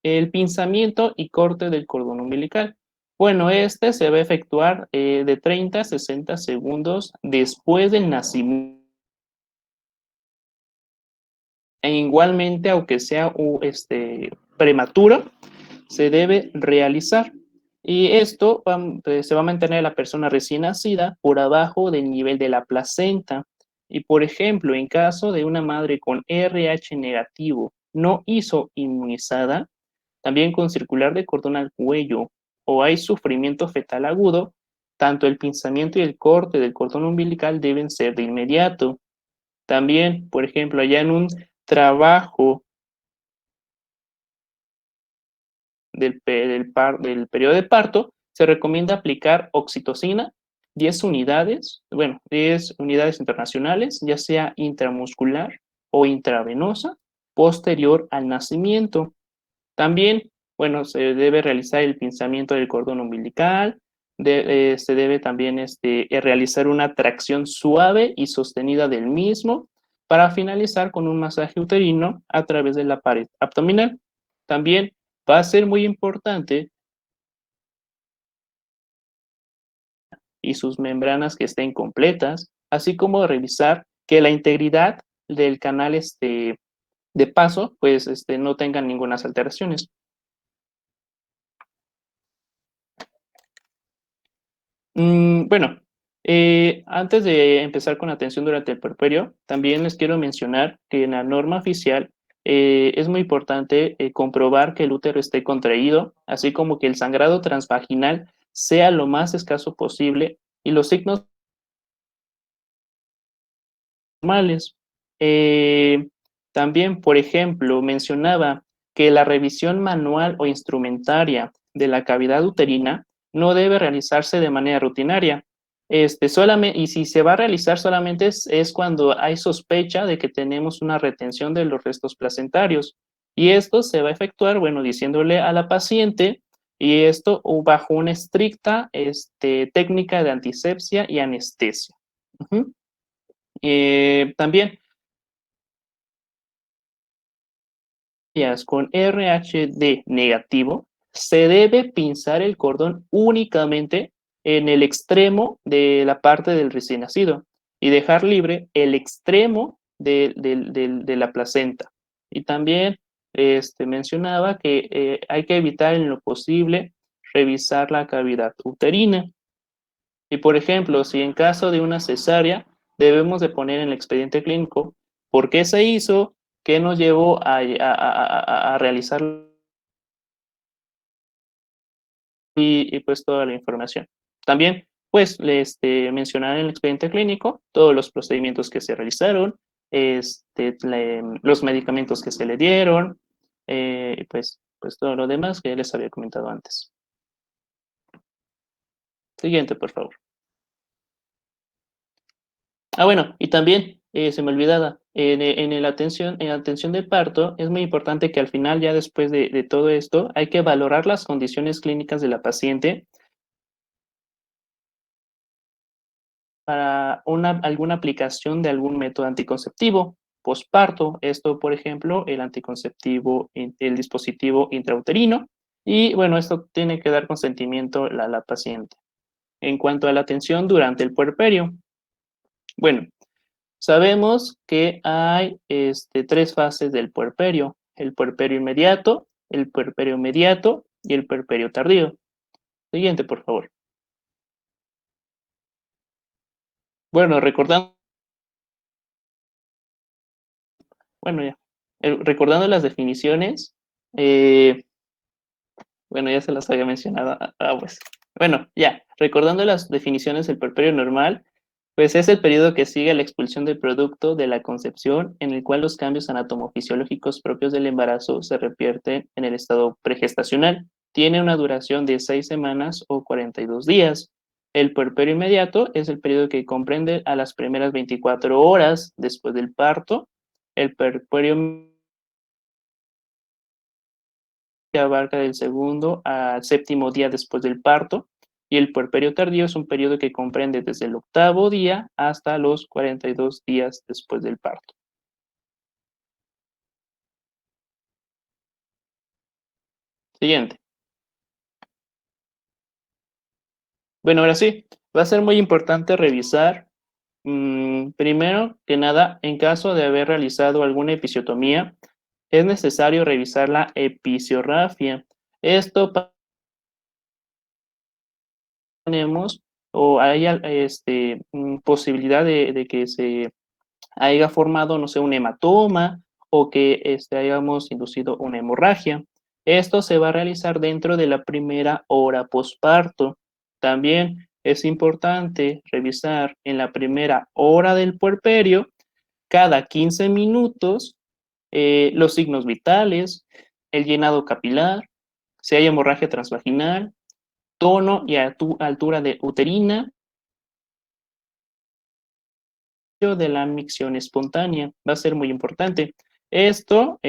El pinzamiento y corte del cordón umbilical. Bueno, se va a efectuar de 30 a 60 segundos después del nacimiento. E igualmente, aunque sea prematuro, se debe realizar. Y esto se va a mantener la persona recién nacida por abajo del nivel de la placenta. Y por ejemplo, en caso de una madre con RH negativo no inmunizada, también con circular de cordón al cuello o hay sufrimiento fetal agudo, tanto el pinzamiento y el corte del cordón umbilical deben ser de inmediato. También, por ejemplo, allá en un trabajo del periodo de parto, se recomienda aplicar oxitocina, 10 unidades, bueno, 10 unidades internacionales, ya sea intramuscular o intravenosa, posterior al nacimiento. También, bueno, se debe realizar el pinzamiento del cordón umbilical, se debe también realizar una tracción suave y sostenida del mismo para finalizar con un masaje uterino a través de la pared abdominal. También va a ser muy importante y sus membranas que estén completas, así como revisar que la integridad del canal de paso, pues no tengan ninguna alteraciones. Bueno, antes de empezar con la atención durante el puerperio, también les quiero mencionar que en la norma oficial es muy importante comprobar que el útero esté contraído, así como que el sangrado transvaginal sea lo más escaso posible y los signos normales. También, por ejemplo, mencionaba que la revisión manual o instrumentaria de la cavidad uterina no debe realizarse de manera rutinaria. Solamente, y si se va a realizar solamente es cuando hay sospecha de que tenemos una retención de los restos placentarios. Y esto se va a efectuar, bueno, diciéndole a la paciente, y esto bajo una estricta técnica de antisepsia y anestesia. También, con RHD negativo, se debe pinzar el cordón únicamente en el extremo de la parte del recién nacido y dejar libre el extremo de la placenta. Y también mencionaba que hay que evitar en lo posible revisar la cavidad uterina. Y por ejemplo, si en caso de una cesárea, debemos de poner en el expediente clínico por qué se hizo, qué nos llevó a realizar y pues toda la información. También, pues, mencionar en el expediente clínico todos los procedimientos que se realizaron, los medicamentos que se le dieron, y pues todo lo demás que ya les había comentado antes. Siguiente, por favor. Bueno, y también se me olvidaba, en la atención de parto es muy importante que al final, ya después de todo esto, hay que valorar las condiciones clínicas de la paciente para alguna aplicación de algún método anticonceptivo posparto. Esto, por ejemplo, el dispositivo intrauterino. Y bueno, esto tiene que dar consentimiento a la paciente. En cuanto a la atención durante el puerperio, bueno, sabemos que hay tres fases del puerperio: el puerperio inmediato, el puerperio mediato y el puerperio tardío. Siguiente, por favor. Bueno, recordando las definiciones, bueno, ya se las había mencionado. Pues. Bueno, ya, recordando las definiciones del puerperio normal, pues es el periodo que sigue a la expulsión del producto de la concepción, en el cual los cambios anatomofisiológicos propios del embarazo se revierten en el estado pregestacional. Tiene una duración de 6 semanas o 42 días. El puerperio inmediato es el periodo que comprende a las primeras 24 horas después del parto. El puerperio que abarca del segundo al séptimo día después del parto, y el puerperio tardío es un periodo que comprende desde el octavo día hasta los 42 días después del parto. Siguiente. Bueno, ahora sí, va a ser muy importante revisar, primero que nada, en caso de haber realizado alguna episiotomía, es necesario revisar la episiografía. Esto tenemos o hay posibilidad de que se haya formado, no sé, un hematoma o que hayamos inducido una hemorragia. Esto se va a realizar dentro de la primera hora posparto. También es importante revisar en la primera hora del puerperio, cada 15 minutos, los signos vitales, el llenado capilar, si hay hemorragia transvaginal, tono y altura de uterina, de la micción espontánea. Va a ser muy importante. Esto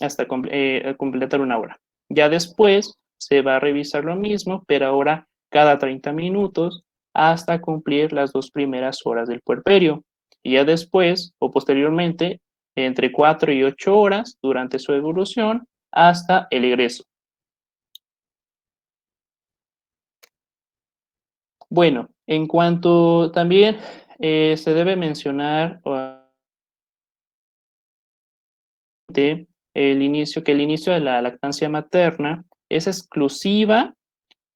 hasta completar una hora. Ya después se va a revisar lo mismo, pero ahora cada 30 minutos hasta cumplir las 2 primeras horas del puerperio. Y ya después o posteriormente, entre 4 y 8 horas durante su evolución hasta el egreso. Bueno, en cuanto también se debe mencionar el inicio de la lactancia materna es exclusiva,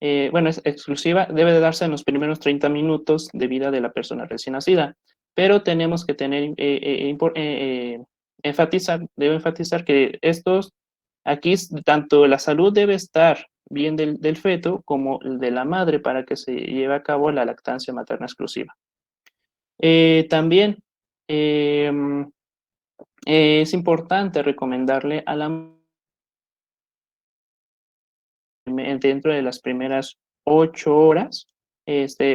es exclusiva, debe de darse en los primeros 30 minutos de vida de la persona recién nacida, pero tenemos que enfatizar que aquí tanto la salud debe estar bien del feto como de la madre para que se lleve a cabo la lactancia materna exclusiva. También es importante recomendarle a la dentro de las primeras 8 horas,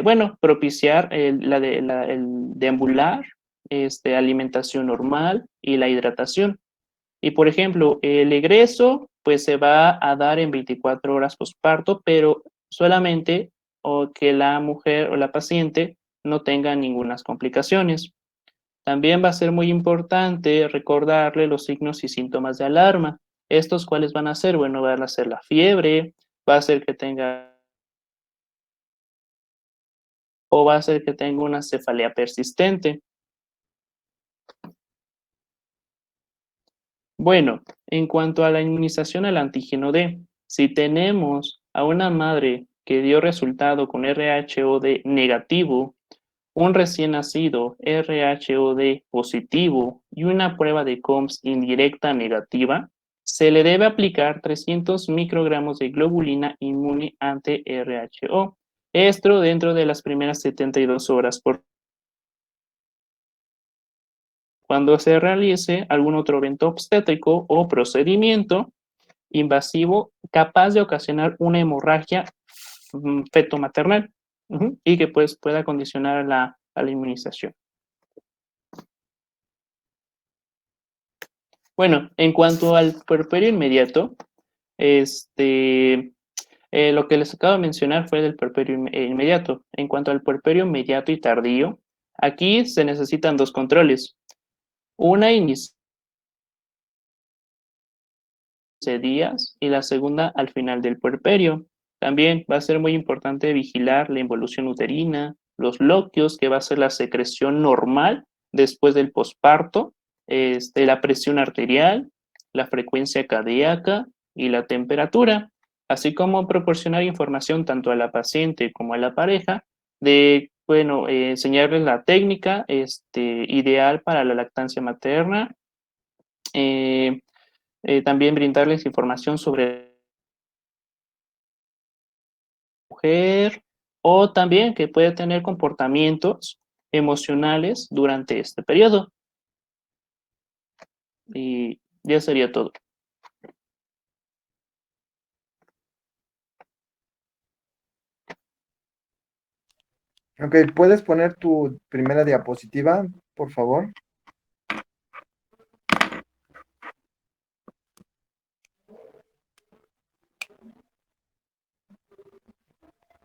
bueno, propiciar el deambular, alimentación normal y la hidratación. Y por ejemplo, el egreso pues se va a dar en 24 horas posparto, pero solamente o que la mujer o la paciente no tenga ninguna complicaciones. También va a ser muy importante recordarle los signos y síntomas de alarma. ¿Estos cuáles van a ser? Bueno, van a ser la fiebre, va a ser que tenga o va a ser que tenga una cefalea persistente. Bueno, en cuanto a la inmunización al antígeno D, si tenemos a una madre que dio resultado con RHOD negativo, un recién nacido RHOD positivo y una prueba de COMS indirecta negativa, se le debe aplicar 300 microgramos de globulina inmune ante RHO. Esto dentro de las primeras 72 horas cuando se realice algún otro evento obstétrico o procedimiento invasivo capaz de ocasionar una hemorragia fetomaternal y que pues pueda condicionar a la inmunización. Bueno, en cuanto al puerperio inmediato, lo que les acabo de mencionar fue del puerperio inmediato. En cuanto al puerperio inmediato y tardío, aquí se necesitan dos controles. Una inicia 15 días y la segunda al final del puerperio. También va a ser muy importante vigilar la involución uterina, los lóqueos, que va a ser la secreción normal después del posparto, la presión arterial, la frecuencia cardíaca y la temperatura, así como proporcionar información tanto a la paciente como a la pareja de, bueno, enseñarles la técnica ideal para la lactancia materna, también brindarles información sobre la mujer o también que puede tener comportamientos emocionales durante este periodo. Y ya sería todo. Ok, ¿puedes poner tu primera diapositiva, por favor?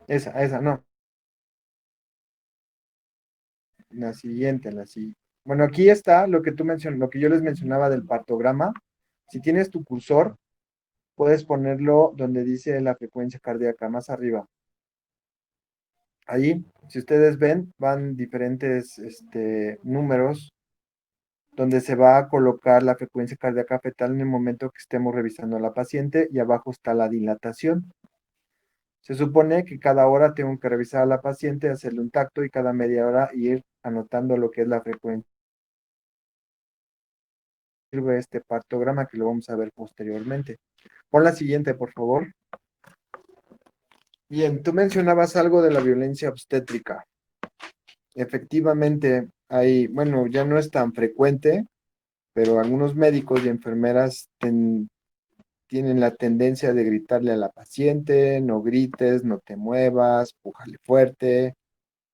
Esa, no. La siguiente, la siguiente. Bueno, aquí está lo que tú mencionas, lo que yo les mencionaba del partograma. Si tienes tu cursor, puedes ponerlo donde dice la frecuencia cardíaca, más arriba. Ahí, si ustedes ven, van diferentes números donde se va a colocar la frecuencia cardíaca fetal en el momento que estemos revisando a la paciente y abajo está la dilatación. Se supone que cada hora tengo que revisar a la paciente, hacerle un tacto y cada media hora ir anotando lo que es la frecuencia. Sirve este partograma que lo vamos a ver posteriormente. Pon la siguiente, por favor. Bien, tú mencionabas algo de la violencia obstétrica. Efectivamente, hay, bueno, ya no es tan frecuente, pero algunos médicos y enfermeras tienen la tendencia de gritarle a la paciente, no grites, no te muevas, pújale fuerte,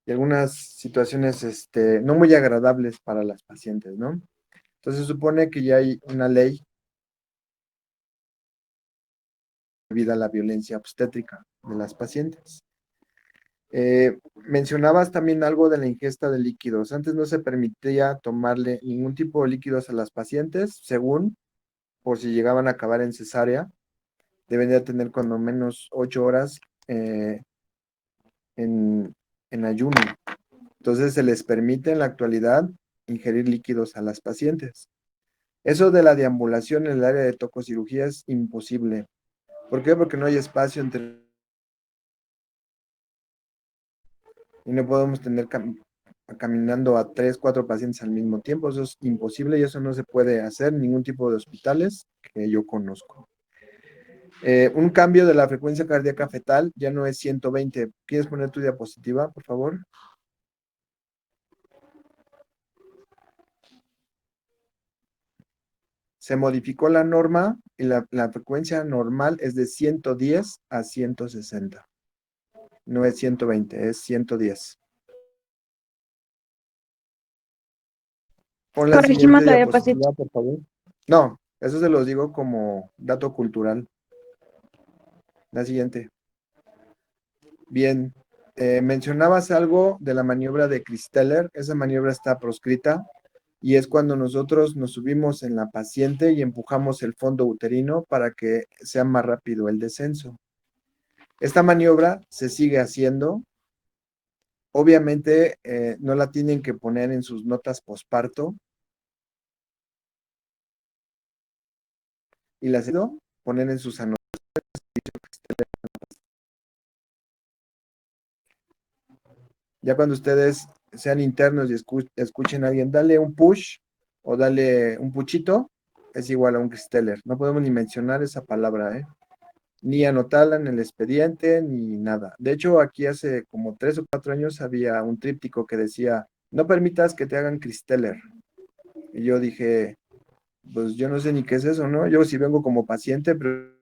y algunas situaciones no muy agradables para las pacientes, ¿no? Entonces se supone que ya hay una ley debido a la violencia obstétrica de las pacientes. Mencionabas también algo de la ingesta de líquidos. Antes no se permitía tomarle ningún tipo de líquidos a las pacientes, según por si llegaban a acabar en cesárea, deben de tener cuando menos 8 horas en, en ayuno. Entonces se les permite en la actualidad ingerir líquidos a las pacientes. Eso de la deambulación en el área de tococirugía es imposible. ¿Por qué? Porque no hay espacio entre... Y no podemos tener caminando a 3, 4 pacientes al mismo tiempo. Eso es imposible y eso no se puede hacer en ningún tipo de hospitales que yo conozco. Un cambio de la frecuencia cardíaca fetal ya no es 120. ¿Quieres poner tu diapositiva, por favor? se modificó la norma y la frecuencia normal es de 110 a 160. No es 120, es 110. Pon la Corregimos siguiente la diapositiva. diapositiva, por favor. No, eso se los digo como dato cultural. La siguiente. Bien, mencionabas algo de la maniobra de Christeller. Esa maniobra está proscrita y es cuando nosotros nos subimos en la paciente y empujamos el fondo uterino para que sea más rápido el descenso. Esta maniobra se sigue haciendo. Obviamente no la tienen que poner en sus notas posparto. Y la poner en sus anotaciones. Ya cuando ustedes sean internos y escuchen a alguien, dale un push o dale un puchito, es igual a un Christeller. No podemos ni mencionar esa palabra, ¿eh? Ni anotarla en el expediente, ni nada. De hecho, aquí hace como 3 o 4 años había un tríptico que decía, no permitas que te hagan Christeller. Y yo dije, pues yo no sé ni qué es eso, ¿no? Yo sí vengo como paciente, pero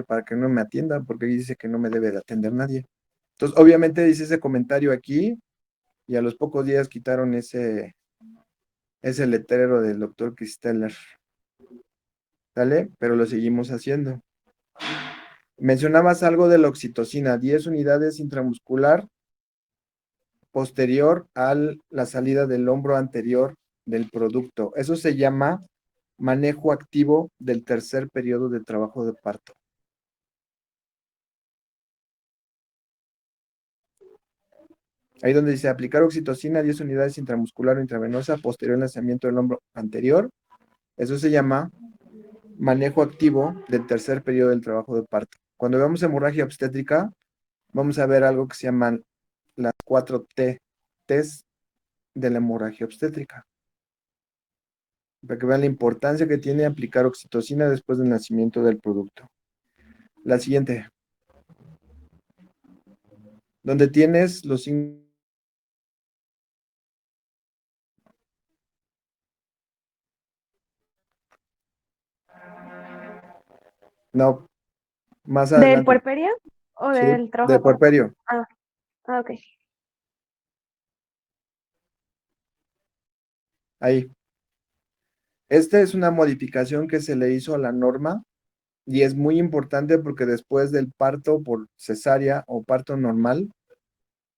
para que no me atienda, porque dice que no me debe de atender nadie. Entonces, obviamente dice ese comentario aquí, y a los pocos días quitaron ese letrero del doctor Christeller. ¿Sale? Pero lo seguimos haciendo. Mencionabas algo de la oxitocina, 10 unidades intramuscular posterior a la salida del hombro anterior del producto. Eso se llama manejo activo del tercer periodo de trabajo de parto. Ahí donde dice aplicar oxitocina, 10 unidades intramuscular o intravenosa posterior al lanzamiento del hombro anterior. Eso se llama manejo activo del tercer periodo del trabajo de parto. Cuando veamos hemorragia obstétrica, vamos a ver algo que se llaman las 4T, T's de la hemorragia obstétrica. Para que vean la importancia que tiene aplicar oxitocina después del nacimiento del producto. La siguiente. Donde tienes los signos. No, más ¿Del adelante. puerperio o Sí, del trabajo de de parto? puerperio. Ok. Ahí. Esta es una modificación que se le hizo a la norma y es muy importante porque después del parto por cesárea o parto normal,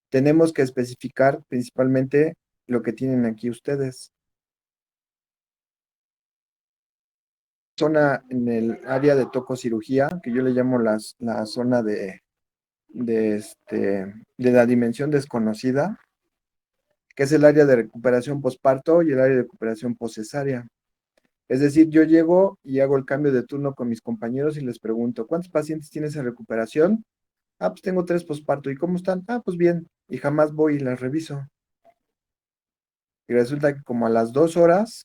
tenemos que especificar principalmente lo que tienen aquí ustedes. Zona en el área de tococirugía, que yo le llamo la zona de la dimensión desconocida, que es el área de recuperación posparto y el área de recuperación poscesárea. Es decir, yo llego y hago el cambio de turno con mis compañeros y les pregunto, ¿cuántos pacientes tienes en recuperación? Ah, pues tengo 3 posparto. ¿Y cómo están? Ah, pues bien. Y jamás voy y las reviso. Y resulta que como a las 2 horas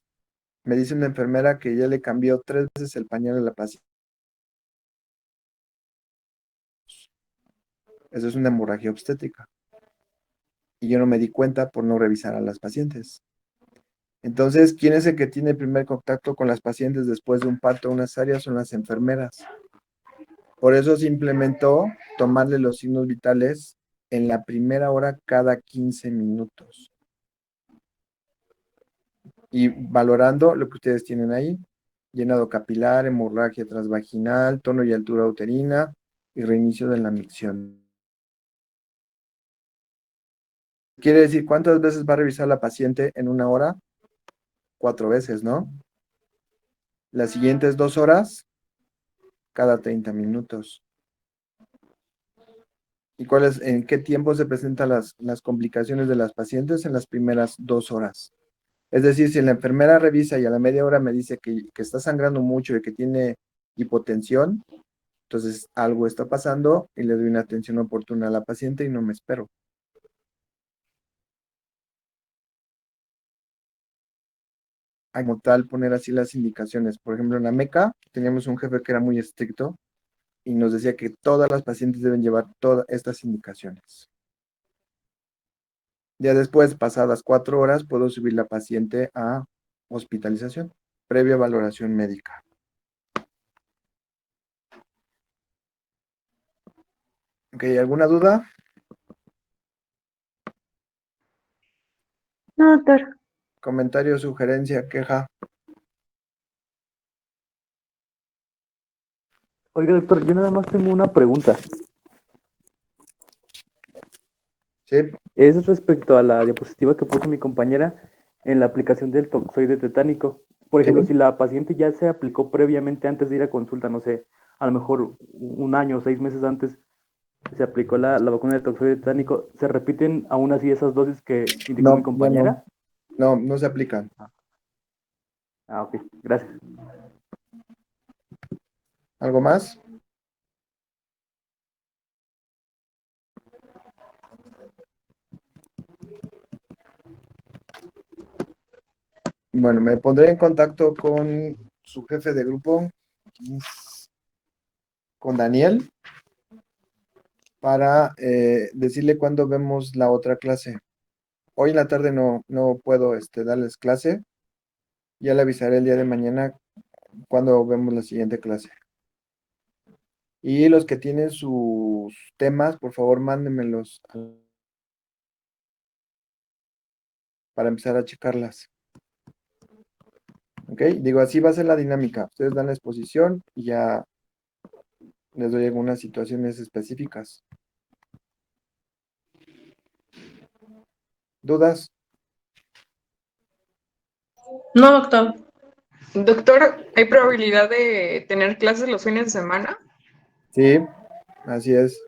me dice una enfermera que ya le cambió 3 veces el pañal a la paciente. Eso es una hemorragia obstétrica. Y yo no me di cuenta por no revisar a las pacientes. Entonces, ¿quién es el que tiene el primer contacto con las pacientes después de un parto o una cesárea? Son las enfermeras. Por eso se implementó tomarle los signos vitales en la primera hora cada 15 minutos. Y valorando lo que ustedes tienen ahí, llenado capilar, hemorragia transvaginal, tono y altura uterina y reinicio de la micción. Quiere decir, ¿cuántas veces va a revisar la paciente en una hora? 4 veces, ¿no? Las siguientes 2 horas, cada 30 minutos. ¿Y en qué tiempo se presentan las complicaciones de las pacientes? En las primeras 2 horas. Es decir, si la enfermera revisa y a la media hora me dice que está sangrando mucho y que tiene hipotensión, entonces algo está pasando y le doy una atención oportuna a la paciente y no me espero. Como tal, poner así las indicaciones. Por ejemplo, en la MECA teníamos un jefe que era muy estricto y nos decía que todas las pacientes deben llevar todas estas indicaciones. Ya después, pasadas 4 horas, puedo subir la paciente a hospitalización, previa valoración médica. Ok, ¿alguna duda? No, doctor. Comentario, sugerencia, queja. Oiga, doctor, yo nada más tengo una pregunta. Sí, Es respecto a la diapositiva que puso mi compañera en la aplicación del toxoide tetánico. Por ejemplo, sí. si la paciente ya se aplicó previamente antes de ir a consulta, no sé, a lo mejor un año o 6 meses antes, se aplicó la vacuna del toxoide tetánico, ¿se repiten aún así esas dosis que indicó mi No, ya no. compañera? No, no se aplican. Ah, ok, gracias. ¿Algo más? Bueno, me pondré en contacto con su jefe de grupo, con Daniel, para decirle cuándo vemos la otra clase. Hoy en la tarde no puedo darles clase. Ya le avisaré el día de mañana cuando vemos la siguiente clase. Y los que tienen sus temas, por favor, mándenmelos para empezar a checarlas. ¿Ok? Digo, así va a ser la dinámica. Ustedes dan la exposición y ya les doy algunas situaciones específicas. ¿Dudas? No, doctor. Doctor, ¿hay probabilidad de tener clases los fines de semana? Sí, así es.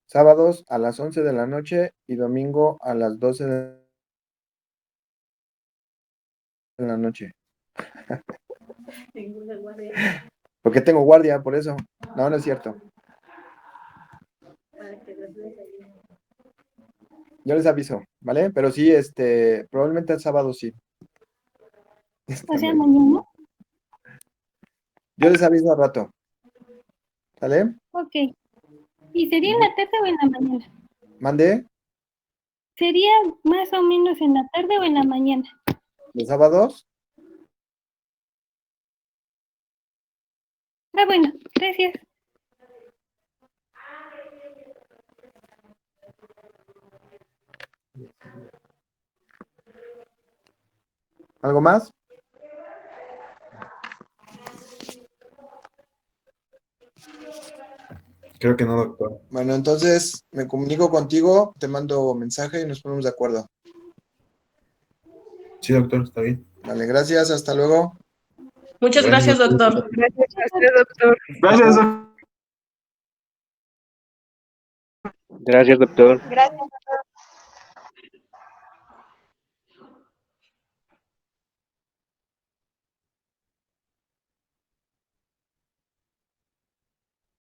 Sábados a las 11 de la noche y domingo a las 12 de la noche. Porque tengo guardia, por eso. No, no es cierto. Yo les aviso, ¿vale? Pero sí, probablemente el sábado sí. O sea, mañana. Yo les aviso al rato. ¿Sale? Ok. ¿Y sería en la tarde o en la mañana? ¿Mande? ¿Sería más o menos en la tarde o en la mañana? ¿Los sábados? Ah, bueno, gracias. ¿Algo más? Creo que no, doctor. Bueno, entonces me comunico contigo, te mando mensaje y nos ponemos de acuerdo. Sí, doctor, está bien. Vale, gracias, hasta luego. Muchas gracias, doctor. Gracias a usted, doctor. Gracias. Gracias, doctor. Gracias.